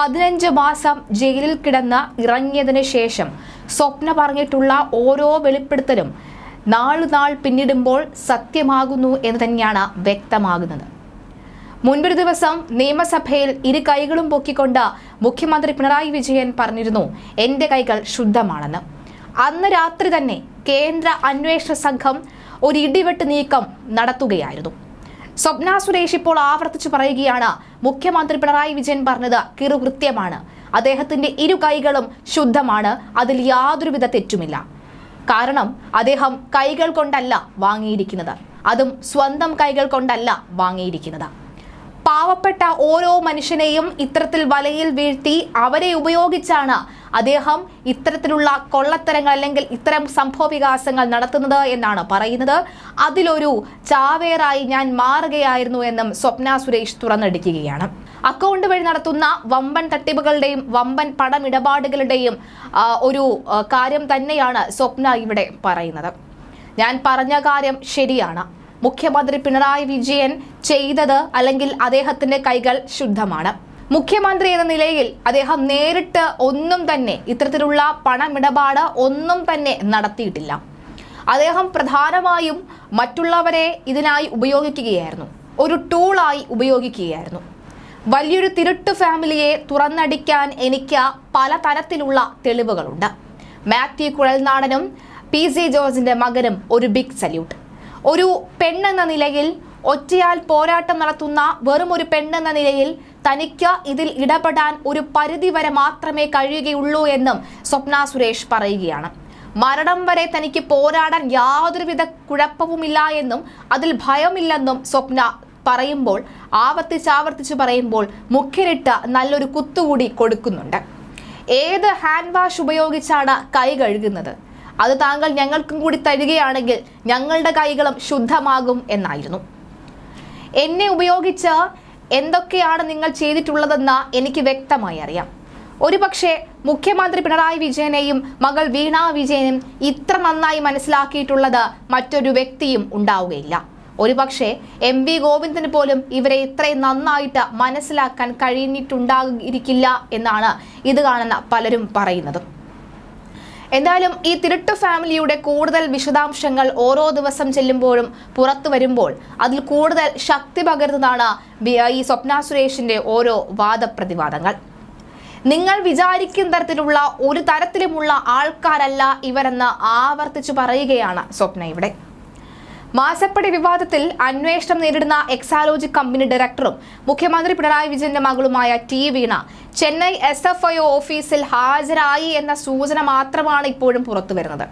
15 മാസം ജയിലിൽ കിടന്ന് ഇറങ്ങിയതിനു ശേഷം സ്വപ്ന പറഞ്ഞിട്ടുള്ള ഓരോ വെളിപ്പെടുത്തലും നാളുനാൾ പിന്നിടുമ്പോൾ സത്യമാകുന്നു എന്ന് തന്നെയാണ് വ്യക്തമാകുന്നത്. മുൻപൊരു ദിവസം നിയമസഭയിൽ ഇരു കൈകളും പൊക്കിക്കൊണ്ട് മുഖ്യമന്ത്രി പിണറായി വിജയൻ പറഞ്ഞിരുന്നു, എൻ്റെ കൈകൾ ശുദ്ധമാണെന്ന്. അന്ന് രാത്രി തന്നെ കേന്ദ്ര അന്വേഷണ സംഘം ഒരു ഇടിവെട്ട് നീക്കം നടത്തുകയായിരുന്നു. സ്വപ്ന സുരേഷ് ഇപ്പോൾ ആവർത്തിച്ചു പറയുകയാണ്, മുഖ്യമന്ത്രി പിണറായി വിജയൻ പറഞ്ഞത് കിറുകൃത്യമാണ്, അദ്ദേഹത്തിന്റെ ഇരു കൈകളും ശുദ്ധമാണ്, അതിൽ യാതൊരുവിധ തെറ്റുമില്ല. കാരണം അദ്ദേഹം കൈകൾ കൊണ്ടല്ല വാങ്ങിയിരിക്കുന്നത്, അതും സ്വന്തം കൈകൾ കൊണ്ടല്ല വാങ്ങിയിരിക്കുന്നത്. പാവപ്പെട്ട ഓരോ മനുഷ്യനെയും ഇത്തരത്തിൽ വലയിൽ വീഴ്ത്തി അവരെ ഉപയോഗിച്ചാണ് അദ്ദേഹം ഇത്തരത്തിലുള്ള കൊള്ളത്തരങ്ങൾ അല്ലെങ്കിൽ ഇത്തരം സംഭവവികാസങ്ങൾ നടത്തുന്നത് എന്നാണ് പറയുന്നത്. അതിലൊരു ചാവേറായി ഞാൻ മാറുകയായിരുന്നു എന്നും സ്വപ്ന സുരേഷ് തുറന്നടിക്കുകയാണ്. അക്കൗണ്ട് വഴി നടത്തുന്ന വമ്പൻ തട്ടിപ്പുകളുടെയും വമ്പൻ പണമിടപാടുകളുടെയും ഒരു കാര്യം തന്നെയാണ് സ്വപ്ന ഇവിടെ പറയുന്നത്. ഞാൻ പറഞ്ഞ കാര്യം ശരിയാണ്, മുഖ്യമന്ത്രി പിണറായി വിജയൻ ചെയ്തത് അല്ലെങ്കിൽ അദ്ദേഹത്തിന്റെ കൈകൾ ശുദ്ധമാണ്. മുഖ്യമന്ത്രി എന്ന നിലയിൽ അദ്ദേഹം നേരിട്ട് ഒന്നും തന്നെ ഇത്തരത്തിലുള്ള പണമിടപാട് ഒന്നും തന്നെ നടത്തിയിട്ടില്ല. അദ്ദേഹം പ്രധാനമായും മറ്റുള്ളവരെ ഇതിനായി ഉപയോഗിക്കുകയായിരുന്നു, ഒരു ടൂളായി ഉപയോഗിക്കുകയായിരുന്നു. വലിയൊരു തിരുട്ട് ഫാമിലിയെ തുറന്നടിക്കാൻ എനിക്ക് പലതരത്തിലുള്ള തെളിവുകളുണ്ട്. മാത്യു കുഴൽനാടനും PC ജോർജിന്റെ മകനും ഒരു ബിഗ് സല്യൂട്ട്. ഒരു പെണ്ണെന്ന നിലയിൽ, ഒറ്റയാൽ പോരാട്ടം നടത്തുന്ന വെറും ഒരു പെണ്ണെന്ന നിലയിൽ തനിക്ക് ഇതിൽ ഇടപെടാൻ ഒരു പരിധി വരെ മാത്രമേ കഴിയുകയുള്ളൂ എന്നും സ്വപ്ന സുരേഷ് പറയുകയാണ്. മരണം വരെ തനിക്ക് പോരാടാൻ യാതൊരുവിധ കുഴപ്പവുമില്ല എന്നും അതിൽ ഭയമില്ലെന്നും സ്വപ്ന പറയുമ്പോൾ, ആവർത്തിച്ച് പറയുമ്പോൾ മുഖ്യനിട്ട് നല്ലൊരു കുത്തുകൂടി കൊടുക്കുന്നുണ്ട്. ഏത് ഹാൻഡ് വാഷ് ഉപയോഗിച്ചാണ് കൈ കഴുകുന്നത്, അത് താങ്കൾ ഞങ്ങൾക്കും കൂടി തരികയാണെങ്കിൽ ഞങ്ങളുടെ കൈകളും ശുദ്ധമാകും എന്നായിരുന്നു. എന്നെ ഉപയോഗിച്ച് എന്തൊക്കെയാണ് നിങ്ങൾ ചെയ്തിട്ടുള്ളതെന്ന് എനിക്ക് വ്യക്തമായി അറിയാം. ഒരുപക്ഷെ മുഖ്യമന്ത്രി പിണറായി വിജയനെയും മകൾ വീണ വിജയനും ഇത്ര നന്നായി മനസ്സിലാക്കിയിട്ടുള്ളത് മറ്റൊരു വ്യക്തിയും ഉണ്ടാവുകയില്ല. ഒരുപക്ഷെ MV ഗോവിന്ദന് പോലും ഇവരെ ഇത്രയും നന്നായിട്ട് മനസ്സിലാക്കാൻ കഴിഞ്ഞിട്ടുണ്ടായിരിക്കില്ല എന്നാണ് ഇത് കാണുന്ന പലരും പറയുന്നത്. എന്തായാലും ഈ തിരുട്ട് ഫാമിലിയുടെ കൂടുതൽ വിശദാംശങ്ങൾ ഓരോ ദിവസം ചെല്ലുമ്പോഴും പുറത്തു വരുമ്പോൾ അതിൽ കൂടുതൽ ശക്തി പകരുന്നതാണ് ഈ സ്വപ്ന സുരേഷിന്റെ ഓരോ വാദപ്രതിവാദങ്ങൾ. നിങ്ങൾ വിചാരിക്കുന്ന തരത്തിലുള്ള ഒരു തരത്തിലുമുള്ള ആൾക്കാരല്ല ഇവരെന്ന് ആവർത്തിച്ചു പറയുകയാണ് സ്വപ്ന ഇവിടെ. മാസപ്പടി വിവാദത്തിൽ അന്വേഷണം നേരിടുന്ന എക്സാലോജി കമ്പനി ഡയറക്ടറും മുഖ്യമന്ത്രി പിണറായി വിജയന്റെ മകളുമായ T വീണ ചെന്നൈ SFIO ഓഫീസിൽ ഹാജരായി എന്ന സൂചന മാത്രമാണ് ഇപ്പോഴും പുറത്തുവരുന്നത്.